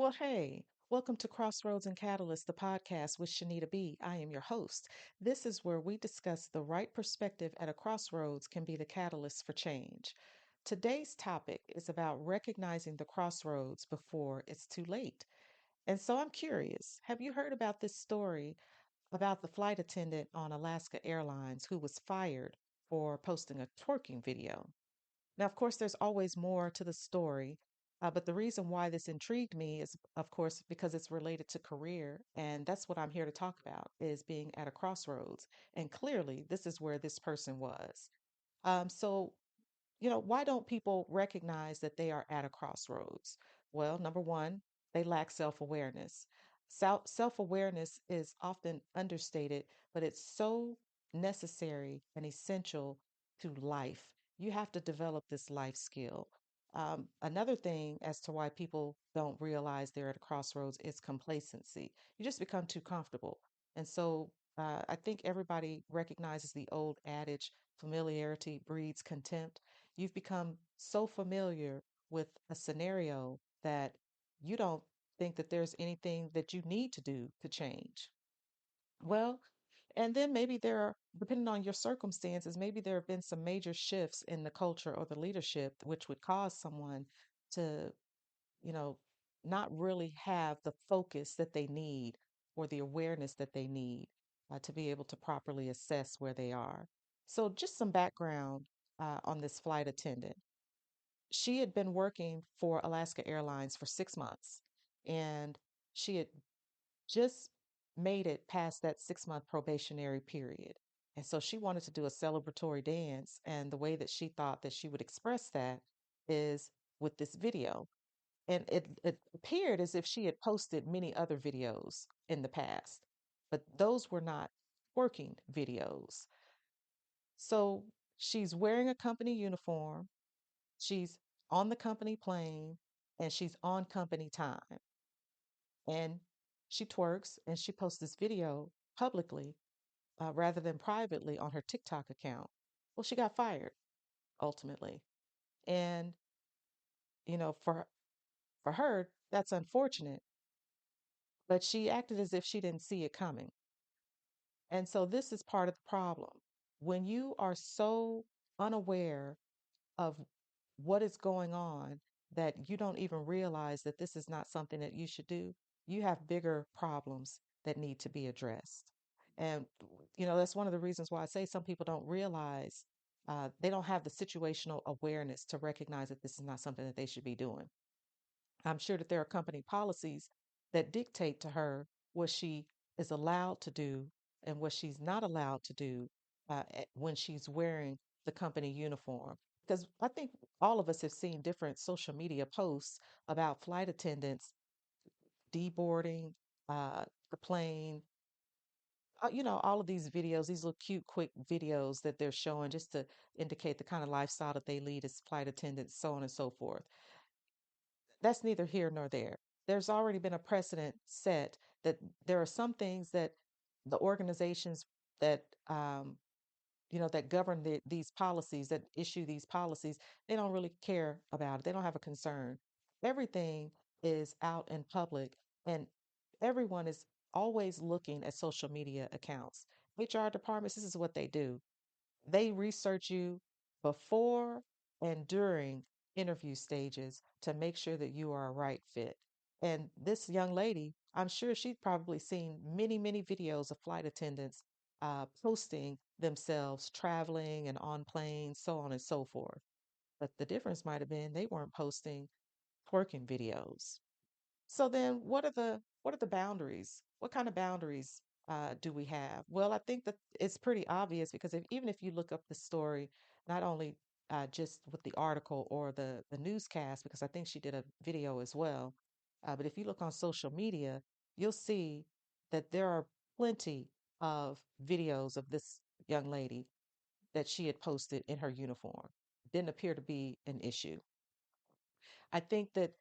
Well, hey, welcome to Crossroads and Catalyst, the podcast with Shanita B. I am your host. This is where we discuss the right perspective at a crossroads can be the catalyst for change. Today's topic is about recognizing the crossroads before it's too late. And so I'm curious, have you heard about this story about the flight attendant on Alaska Airlines who was fired for posting a twerking video? Now, of course, there's always more to the story, but the reason why this intrigued me is, of course, because it's related to career, and that's what I'm here to talk about, is being at a crossroads. And clearly, this is where this person was. So, why don't people recognize that they are at a crossroads? Well, number one, they lack self awareness. Self awareness is often understated, but it's so necessary and essential to life. You have to develop this life skill. Another thing as to why people don't realize they're at a crossroads is complacency. You just become too comfortable. And so I think everybody recognizes the old adage familiarity breeds contempt. You've become so familiar with a scenario that you don't think that there's anything that you need to do to change. Well, and then maybe there are, depending on your circumstances, maybe there have been some major shifts in the culture or the leadership, which would cause someone to, you know, not really have the focus that they need or the awareness that they need to be able to properly assess where they are. So, just some background on this flight attendant. She had been working for Alaska Airlines for 6 months, and she had just made it past that 6 month probationary period. And so she wanted to do a celebratory dance. And the way that she thought that she would express that is with this video. And it appeared as if she had posted many other videos in the past, but those were not working videos. So she's wearing a company uniform, she's on the company plane, and she's on company time. And she twerks and she posts this video publicly rather than privately on her TikTok account. Well, she got fired ultimately. And, for her, that's unfortunate, but she acted as if she didn't see it coming. And so this is part of the problem. When you are so unaware of what is going on that you don't even realize that this is not something that you should do, you have bigger problems that need to be addressed. And, that's one of the reasons why I say some people don't realize they don't have the situational awareness to recognize that this is not something that they should be doing. I'm sure that there are company policies that dictate to her what she is allowed to do and what she's not allowed to do when she's wearing the company uniform. Because I think all of us have seen different social media posts about flight attendants deboarding the plane. All of these videos, these little cute, quick videos that they're showing just to indicate the kind of lifestyle that they lead as flight attendants, so on and so forth. That's neither here nor there. There's already been a precedent set that there are some things that the organizations that that govern these policies, that issue these policies, they don't really care about it. They don't have a concern. Everything is out in public, and everyone is always looking at social media accounts. HR departments, this is what they do. They research you before and during interview stages to make sure that you are a right fit. And this young lady, I'm sure she'd probably seen many, many videos of flight attendants posting themselves traveling and on planes, so on and so forth. But the difference might have been they weren't posting twerking videos. So then what are the boundaries? What kind of boundaries do we have? Well, I think that it's pretty obvious because even if you look up the story, not only just with the article or the newscast, because I think she did a video as well, but if you look on social media, you'll see that there are plenty of videos of this young lady that she had posted in her uniform. Didn't appear to be an issue. I think that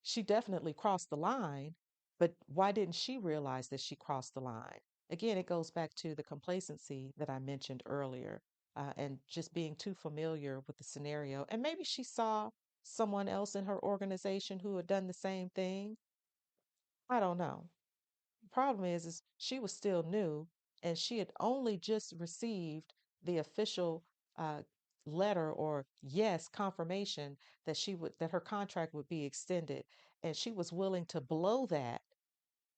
she definitely crossed the line, but why didn't she realize that she crossed the line? Again, it goes back to the complacency that I mentioned earlier, and just being too familiar with the scenario. And maybe she saw someone else in her organization who had done the same thing, I don't know. Problem is she was still new and she had only just received the official uh, letter or yes confirmation that that her contract would be extended, and she was willing to blow that,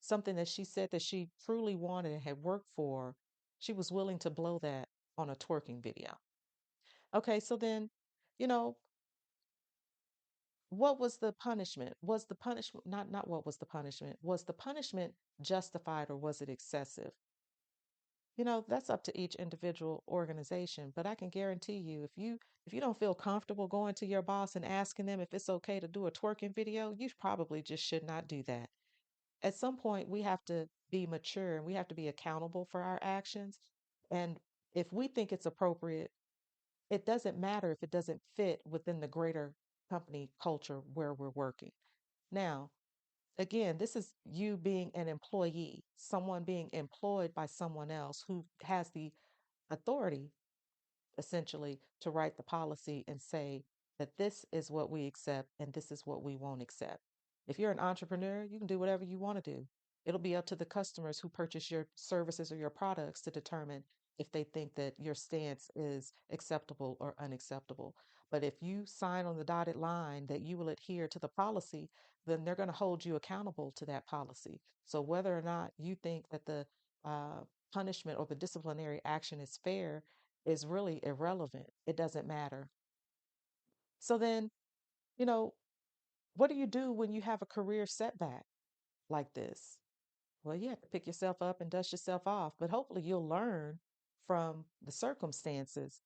something that she said that she truly wanted and had worked for. She was willing to blow that on a twerking video. Okay, so then, you know, what was the punishment? Was the punishment not what was the punishment? Was the punishment justified or was it excessive? That's up to each individual organization, but I can guarantee you if you don't feel comfortable going to your boss and asking them if it's okay to do a twerking video, you probably just should not do that. At some point, we have to be mature and we have to be accountable for our actions. And if we think it's appropriate, it doesn't matter if it doesn't fit within the greater company culture where we're working. Now, again, this is you being an employee, someone being employed by someone else who has the authority essentially to write the policy and say that this is what we accept and this is what we won't accept. If you're an entrepreneur, you can do whatever you want to do. It'll be up to the customers who purchase your services or your products to determine if they think that your stance is acceptable or unacceptable. But if you sign on the dotted line that you will adhere to the policy, then they're going to hold you accountable to that policy. So whether or not you think that the punishment or the disciplinary action is fair is really irrelevant. It doesn't matter. So then, you know, what do you do when you have a career setback like this? Well, you have to pick yourself up and dust yourself off, but hopefully you'll learn from the circumstances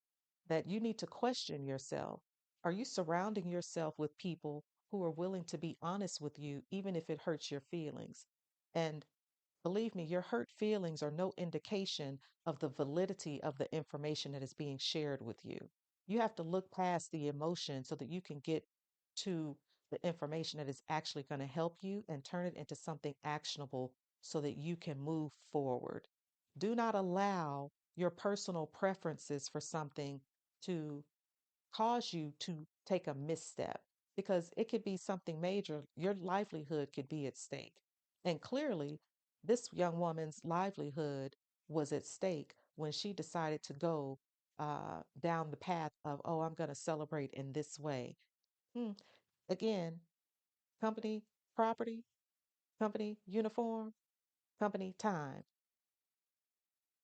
that you need to question yourself. Are you surrounding yourself with people who are willing to be honest with you, even if it hurts your feelings? And believe me, your hurt feelings are no indication of the validity of the information that is being shared with you. You have to look past the emotion so that you can get to the information that is actually going to help you and turn it into something actionable so that you can move forward. Do not allow your personal preferences for something to cause you to take a misstep because it could be something major. Your livelihood could be at stake. And clearly, this young woman's livelihood was at stake when she decided to go down the path of, oh, I'm going to celebrate in this way. Hmm. Again, company property, company uniform, company time.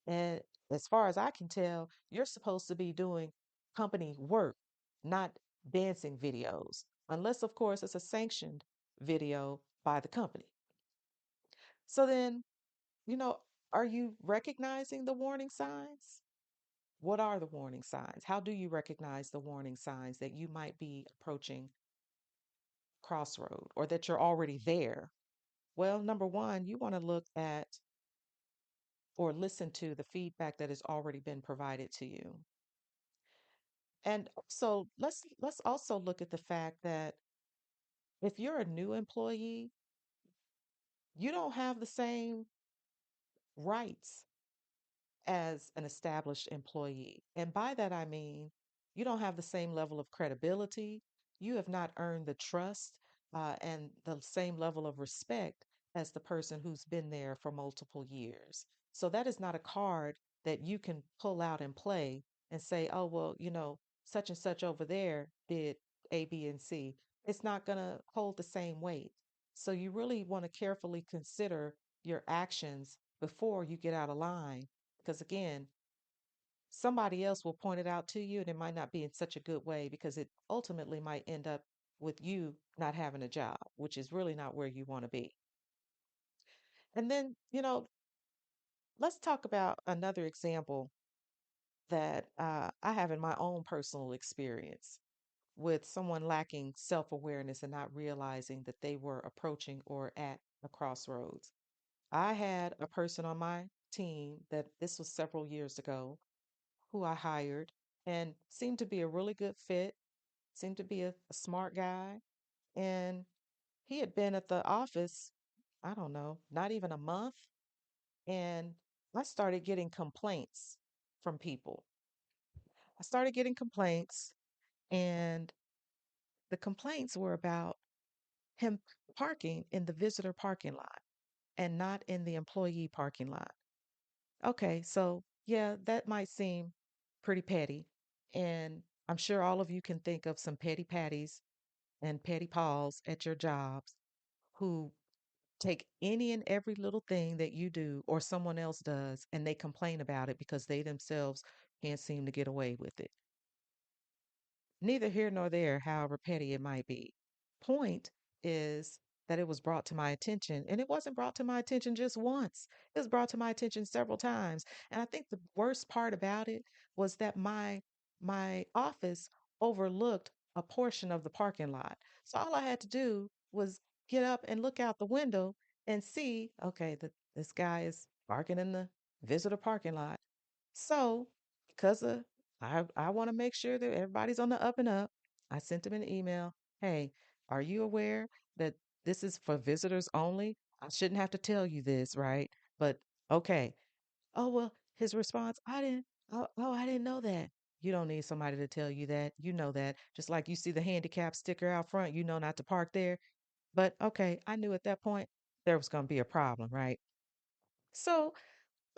And as far as I can tell, you're supposed to be doing company work, not dancing videos, unless, of course, it's a sanctioned video by the company. So then, you know, are you recognizing the warning signs? What are the warning signs? How do you recognize the warning signs that you might be approaching crossroad or that you're already there? Well, number one, you want to look at or listen to the feedback that has already been provided to you. And so let's also look at the fact that if you're a new employee, you don't have the same rights as an established employee. And by that I mean you don't have the same level of credibility. You have not earned the trust and the same level of respect as the person who's been there for multiple years. So that is not a card that you can pull out and play and say, oh, well, such and such over there did A, B, and C. It's not going to hold the same weight. So you really want to carefully consider your actions before you get out of line because again, somebody else will point it out to you and it might not be in such a good way because it ultimately might end up with you not having a job, which is really not where you want to be. And then, let's talk about another example that I have in my own personal experience with someone lacking self awareness and not realizing that they were approaching or at a crossroads. I had a person on my team that this was several years ago who I hired and seemed to be a really good fit, seemed to be a smart guy. And he had been at the office, I don't know, not even a month. And I started getting complaints from people. I started getting complaints, and the complaints were about him parking in the visitor parking lot. and not in the employee parking lot. Okay, so yeah, that might seem pretty petty. And I'm sure all of you can think of some petty patties and petty Pauls at your jobs who take any and every little thing that you do or someone else does and they complain about it because they themselves can't seem to get away with it. Neither here nor there, however petty it might be. Point is that it was brought to my attention, and it wasn't brought to my attention just once. It was brought to my attention several times. And I think the worst part about it was that my office overlooked a portion of the parking lot. So all I had to do was get up and look out the window and see, okay, that this guy is parking in the visitor parking lot. So, because I want to make sure that everybody's on the up and up, I sent him an email. Hey, are you aware that this is for visitors only? I shouldn't have to tell you this, right? But okay. Oh, well, his response, I didn't know that. You don't need somebody to tell you that. You know that. Just like you see the handicap sticker out front, you know not to park there. But okay, I knew at that point there was going to be a problem, right? So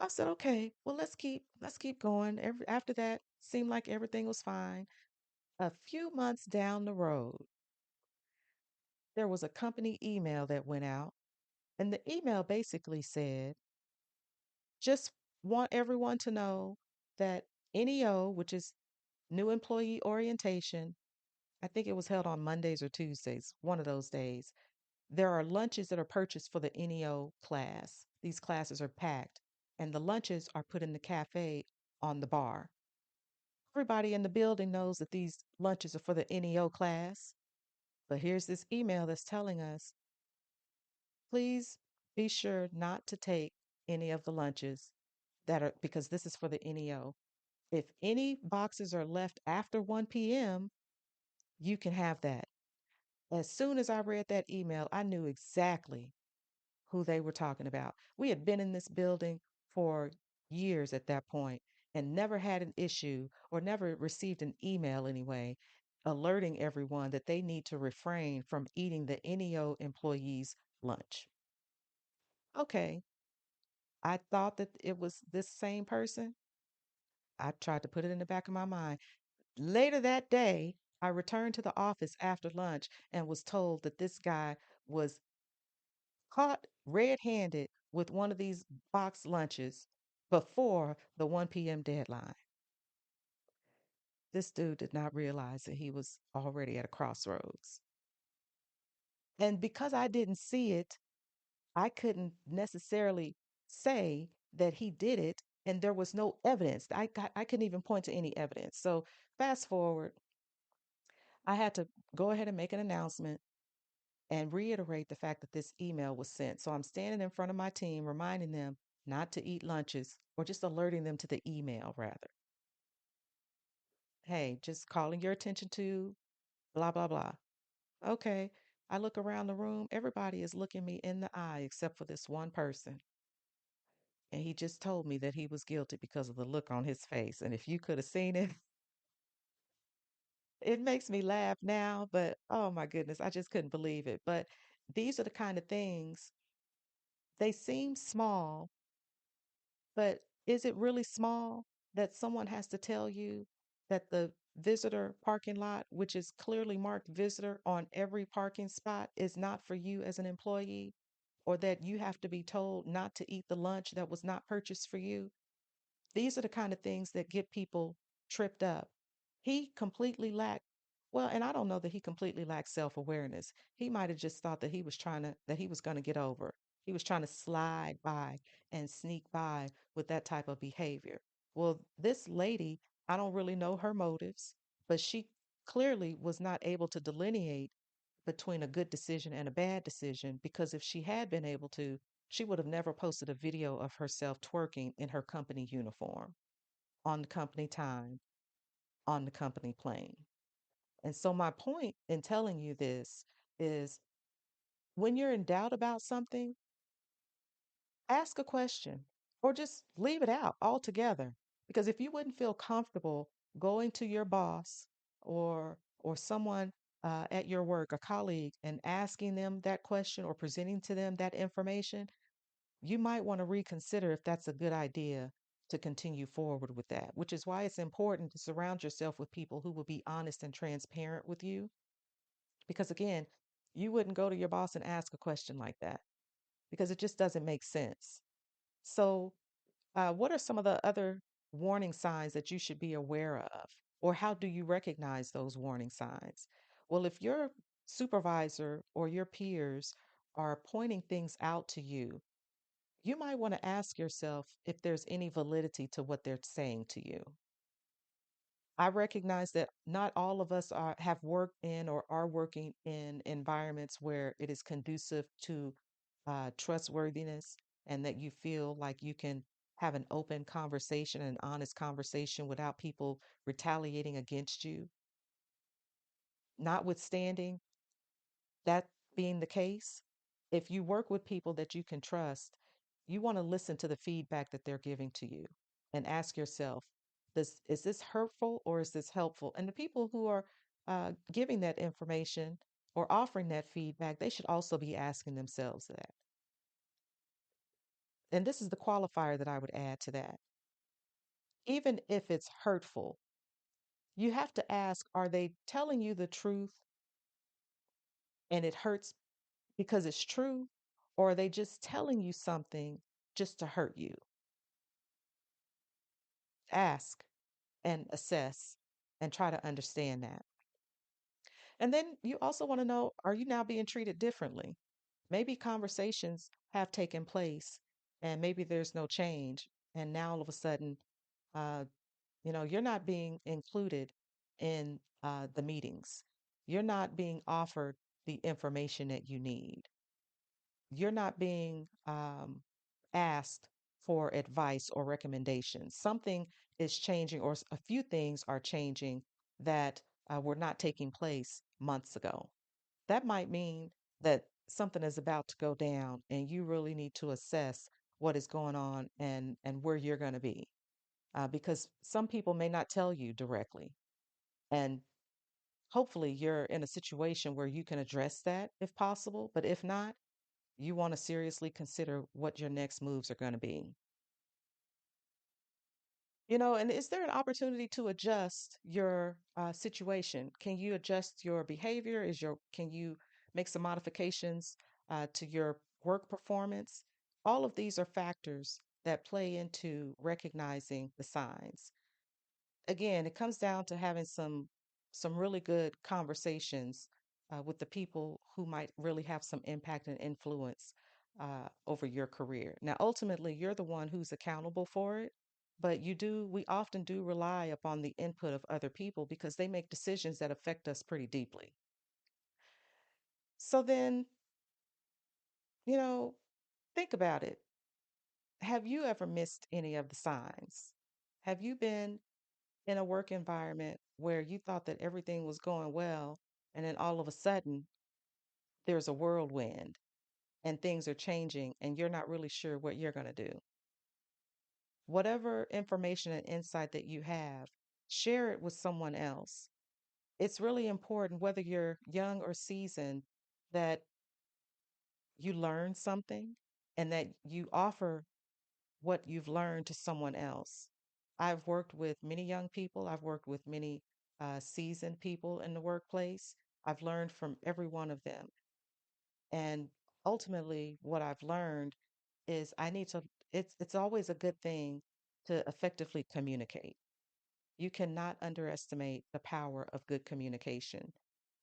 I said, okay, well, let's keep going. After that, seemed like everything was fine. A few months down the road, there was a company email that went out, and the email basically said, just want everyone to know that NEO, which is new employee orientation, I think it was held on Mondays or Tuesdays, one of those days. There are lunches that are purchased for the NEO class. These classes are packed, and the lunches are put in the cafe on the bar. Everybody in the building knows that these lunches are for the NEO class, but here's this email that's telling us, please be sure not to take any of the lunches that are because this is for the NEO. If any boxes are left after 1 p.m., you can have that. As soon as I read that email, I knew exactly who they were talking about. We had been in this building for years at that point and never had an issue or never received an email anyway alerting everyone that they need to refrain from eating the NEO employees' lunch. Okay, I thought that it was this same person. I tried to put it in the back of my mind. Later that day, I returned to the office after lunch and was told that this guy was caught red handed with one of these box lunches before the 1 p.m. deadline. This dude did not realize that he was already at a crossroads. And because I didn't see it, I couldn't necessarily say that he did it. And there was no evidence. I couldn't even point to any evidence. So fast forward, I had to go ahead and make an announcement and reiterate the fact that this email was sent. So I'm standing in front of my team, reminding them not to eat lunches or just alerting them to the email rather. Hey, just calling your attention to blah, blah, blah. Okay. I look around the room. Everybody is looking me in the eye except for this one person. And he just told me that he was guilty because of the look on his face. And if you could have seen it, it makes me laugh now, but oh my goodness, I just couldn't believe it. But these are the kind of things, they seem small, but is it really small that someone has to tell you that the visitor parking lot, which is clearly marked visitor on every parking spot, is not for you as an employee? Or that you have to be told not to eat the lunch that was not purchased for you? These are the kind of things that get people tripped up. He completely lacked, well, and I don't know that he completely lacked self-awareness. He might have just thought that he was going to get over. He was trying to slide by and sneak by with that type of behavior. Well, this lady, I don't really know her motives, but she clearly was not able to delineate between a good decision and a bad decision because if she had been able to, she would have never posted a video of herself twerking in her company uniform on the company time, on the company plane. And so, my point in telling you this is when you're in doubt about something, ask a question or just leave it out altogether. Because if you wouldn't feel comfortable going to your boss or someone at your work, a colleague, and asking them that question or presenting to them that information, you might want to reconsider if that's a good idea to continue forward with that, which is why it's important to surround yourself with people who will be honest and transparent with you. Because again, you wouldn't go to your boss and ask a question like that because it just doesn't make sense. So, what are some of the other warning signs that you should be aware of? Or how do you recognize those warning signs? Well, if your supervisor or your peers are pointing things out to you, you might want to ask yourself if there's any validity to what they're saying to you. I recognize that not all of us have worked in or are working in environments where it is conducive to trustworthiness and that you feel like you can have an open conversation, an honest conversation without people retaliating against you. Notwithstanding that being the case, if you work with people that you can trust, you want to listen to the feedback that they're giving to you and ask yourself, is this hurtful or is this helpful? And the people who are giving that information or offering that feedback, they should also be asking themselves that. And this is the qualifier that I would add to that. Even if it's hurtful, you have to ask, are they telling you the truth and it hurts because it's true? Or are they just telling you something just to hurt you? Ask and assess and try to understand that. And then you also want to know, are you now being treated differently? Maybe conversations have taken place and maybe there's no change. And now all of a sudden, uh, you're not being included in the meetings. You're not being offered the information that you need. You're not being asked for advice or recommendations. Something is changing, or a few things are changing that were not taking place months ago. That might mean that something is about to go down, and you really need to assess what is going on and where you're going to be. Because some people may not tell you directly. And hopefully, you're in a situation where you can address that if possible. But if not, you want to seriously consider what your next moves are going to be. And is there an opportunity to adjust your situation? Can you adjust your behavior? Can you make some modifications to your work performance? All of these are factors that play into recognizing the signs. Again, it comes down to having some really good conversations with the people who might really have some impact and influence over your career. Now, ultimately, you're the one who's accountable for it, but we often do rely upon the input of other people because they make decisions that affect us pretty deeply. So then, you know, think about it. Have you ever missed any of the signs? Have you been in a work environment where you thought that everything was going well, and then all of a sudden there's a whirlwind and things are changing, and you're not really sure what you're going to do? Whatever information and insight that you have, share it with someone else. It's really important, whether you're young or seasoned, that you learn something and that you offer what you've learned to someone else. I've worked with many young people, I've worked with many seasoned people in the workplace. I've learned from every one of them. And ultimately, what I've learned is it's always a good thing to effectively communicate. You cannot underestimate the power of good communication.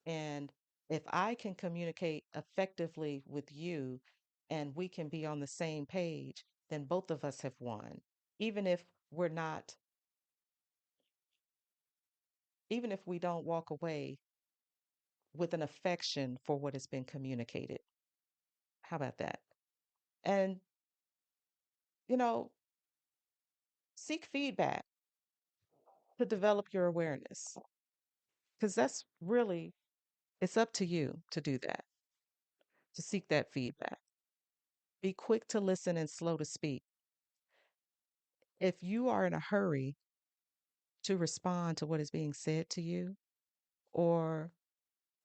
And if I can communicate effectively with you and we can be on the same page, then both of us have won. Even if we're not, even if we don't walk away with an affection for what has been communicated. How about that? And, you know, seek feedback to develop your awareness because that's really, it's up to you to do that, to seek that feedback. Be quick to listen and slow to speak. If you are in a hurry to respond to what is being said to you, or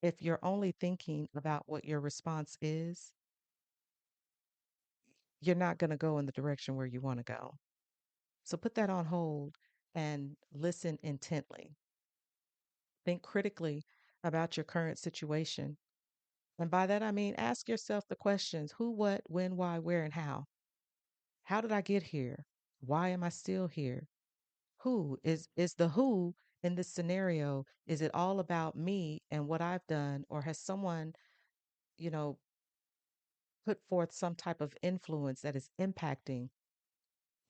if you're only thinking about what your response is, you're not going to go in the direction where you want to go. So put that on hold and listen intently. Think critically about your current situation. And by that, I mean ask yourself the questions: who, what, when, why, where, and how. How did I get here? Why am I still here? Who is the who in this scenario? Is it all about me and what I've done, or has someone, you know, put forth some type of influence that is impacting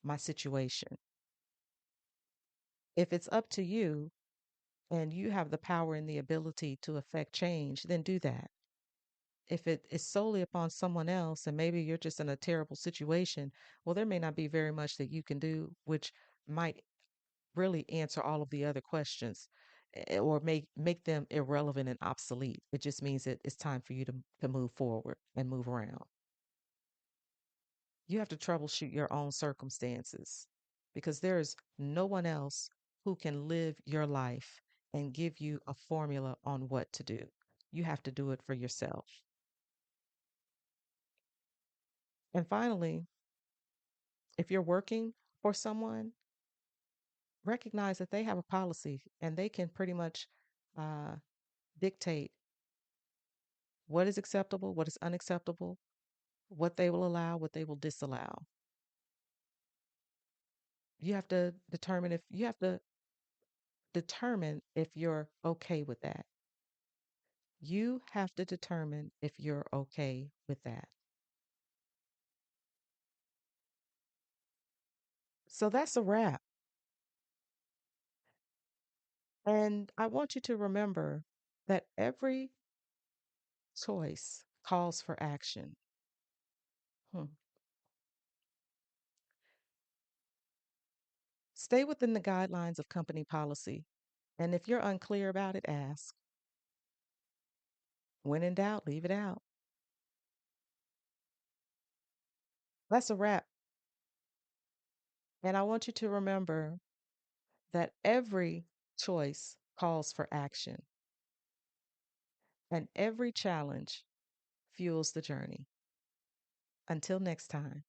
my situation? If it's up to you and you have the power and the ability to affect change, then do that. If it is solely upon someone else and maybe you're just in a terrible situation, well, there may not be very much that you can do, which might really answer all of the other questions, or make them irrelevant and obsolete. It just means that it's time for you to move forward and move around. You have to troubleshoot your own circumstances because there's no one else who can live your life and give you a formula on what to do. You have to do it for yourself. And finally, if you're working for someone, recognize that they have a policy and they can pretty much uh, dictate what is acceptable, what is unacceptable, what they will allow, what they will disallow. You have to determine if you're okay with that. You have to determine if you're okay with that. So that's a wrap. And I want you to remember that every choice calls for action. Hmm. Stay within the guidelines of company policy. And if you're unclear about it, ask. When in doubt, leave it out. That's a wrap. And I want you to remember that every choice calls for action, and every challenge fuels the journey. Until next time.